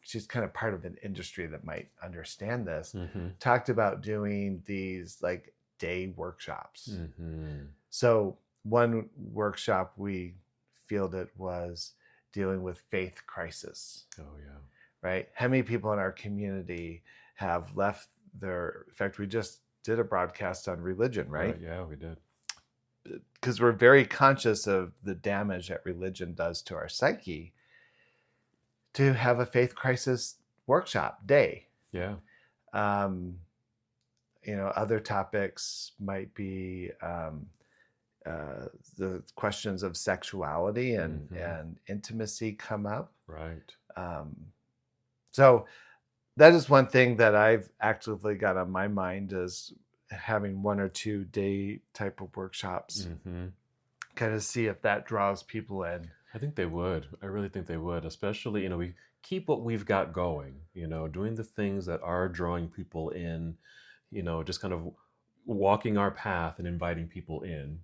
she's kind of part of an industry that might understand this, talked about doing these like day workshops. So one workshop we fielded was dealing with faith crisis. Oh, yeah. Right? How many people in our community have left in fact, we just did a broadcast on religion, right? Yeah, we did. Because we're very conscious of the damage that religion does to our psyche, to have a faith crisis workshop day. Yeah. Other topics might be the questions of sexuality and intimacy come up. Right. So that is one thing that I've actively got on my mind, is having 1 or 2 day type of workshops, Mm-hmm. kind of see if that draws people in. I think they would. I really think they would, especially, we keep what we've got going, doing the things that are drawing people in, just kind of walking our path and inviting people in,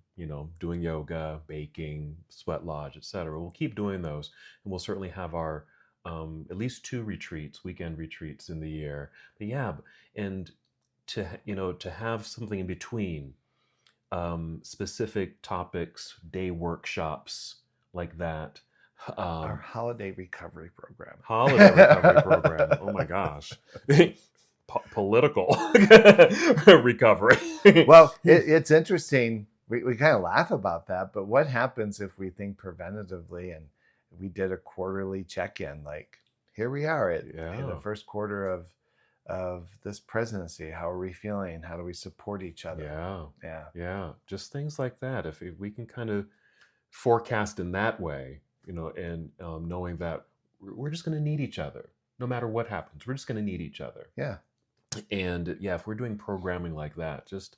doing yoga, baking, sweat lodge, etc. We'll keep doing those, and we'll certainly have our at least 2 retreats, weekend retreats in the year. But yeah, and to have something in between, specific topics, day workshops like that. Our Um, holiday recovery program. Holiday recovery program. Oh my gosh. Political recovery. Well, it's interesting. We kind of laugh about that, but what happens if we think preventatively and we did a quarterly check-in? Like, here we are in the Yeah. first quarter of this presidency. How are we feeling? How do we support each other? Yeah. Yeah. Yeah. Just things like that. If we can kind of forecast in that way, and knowing that we're just going to need each other no matter what happens. We're just going to need each other. Yeah. And yeah, if we're doing programming like that, just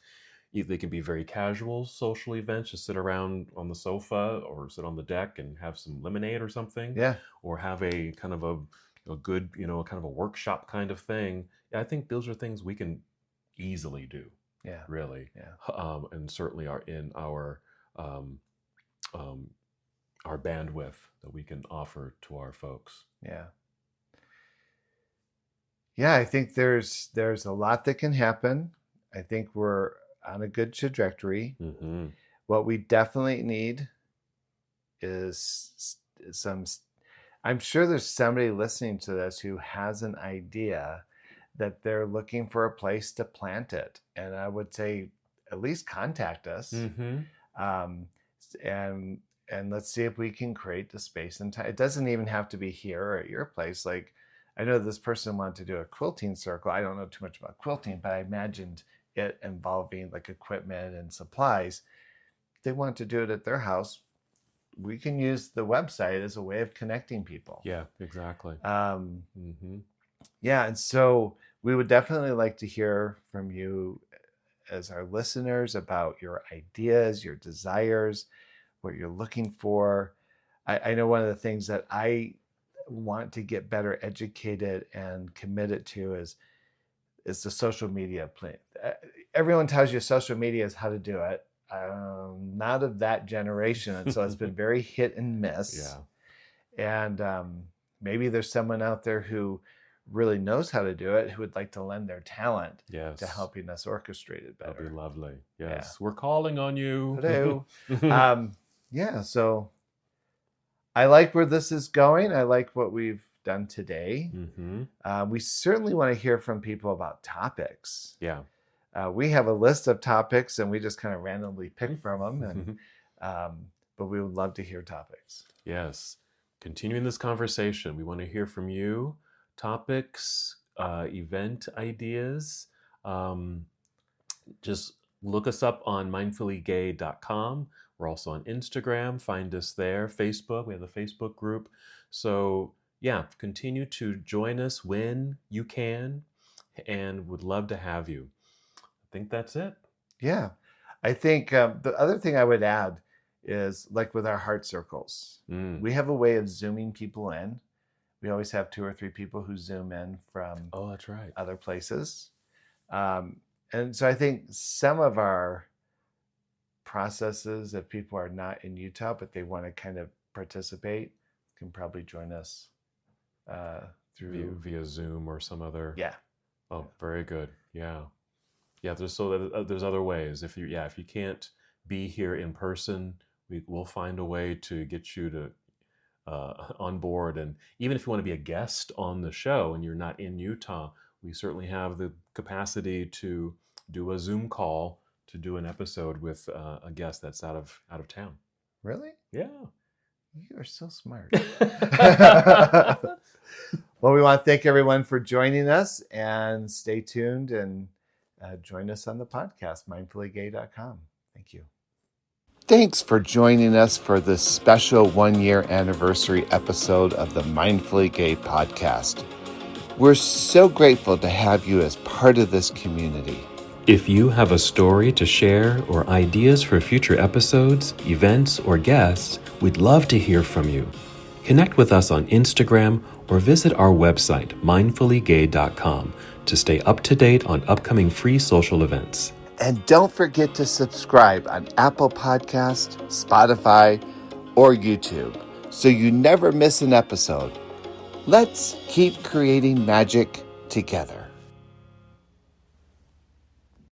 they can be very casual social events, just sit around on the sofa or sit on the deck and have some lemonade or something, Yeah. or have a kind of a good, kind of a workshop kind of thing. I think those are things we can easily do. Yeah. Really. Yeah. And certainly are in um, our bandwidth that we can offer to our folks. Yeah. Yeah, I think there's a lot that can happen. I think we're on a good trajectory. Mm-hmm. What we definitely need is some. I'm sure there's somebody listening to this who has an idea that they're looking for a place to plant it, and I would say at least contact us, Mm-hmm. um, and let's see if we can create the space and time. It doesn't even have to be here or at your place. Like, I know this person wanted to do a quilting circle. I don't know too much about quilting, but I imagined it involving like equipment and supplies. They want to do it at their house. We can use the website as a way of connecting people. Yeah, exactly. Mm-hmm. Yeah, and so we would definitely like to hear from you as our listeners about your ideas, your desires, what you're looking for. I know one of the things that I want to get better educated and committed to is the social media plan. Everyone tells you social media is how to do it. Not of that generation, and so it's been very hit and miss. Yeah. And maybe there's someone out there who really knows how to do it, who would like to lend their talent to helping us orchestrate it better. That'd be lovely. Yes, we're calling on you. Hello. Yeah, so I like where this is going. I like what we've done today. Mm-hmm. We certainly want to hear from people about topics. Yeah. We have a list of topics, and we just kind of randomly pick from them. And but we would love to hear topics. Yes. Continuing this conversation, we want to hear from you. Topics, event ideas. Just look us up on mindfullygay.com. We're also on Instagram. Find us there. Facebook. We have a Facebook group. So yeah, continue to join us when you can, and would love to have you. I think that's it. Yeah. I think the other thing I would add is, like with our heart circles, we have a way of zooming people in. We always have 2 or 3 people who zoom in from that's right. other places. And so I think some of our processes, if people are not in Utah, but they want to kind of participate, can probably join us through via Zoom or some other. Yeah. Oh, very good. Yeah. Yeah. There's other ways. If you can't be here in person, we'll find a way to get you to on board. And even if you want to be a guest on the show and you're not in Utah, we certainly have the capacity to do a Zoom call to do an episode with a guest that's out of town. Really? Yeah. You are so smart. Well, we want to thank everyone for joining us, and stay tuned and join us on the podcast, mindfullygay.com. Thank you. Thanks for joining us for this special 1-year anniversary episode of the Mindfully Gay podcast. We're so grateful to have you as part of this community. If you have a story to share or ideas for future episodes, events, or guests, we'd love to hear from you. Connect with us on Instagram or visit our website, mindfullygay.com, to stay up to date on upcoming free social events. And don't forget to subscribe on Apple Podcast, Spotify, or YouTube so you never miss an episode. Let's keep creating magic together.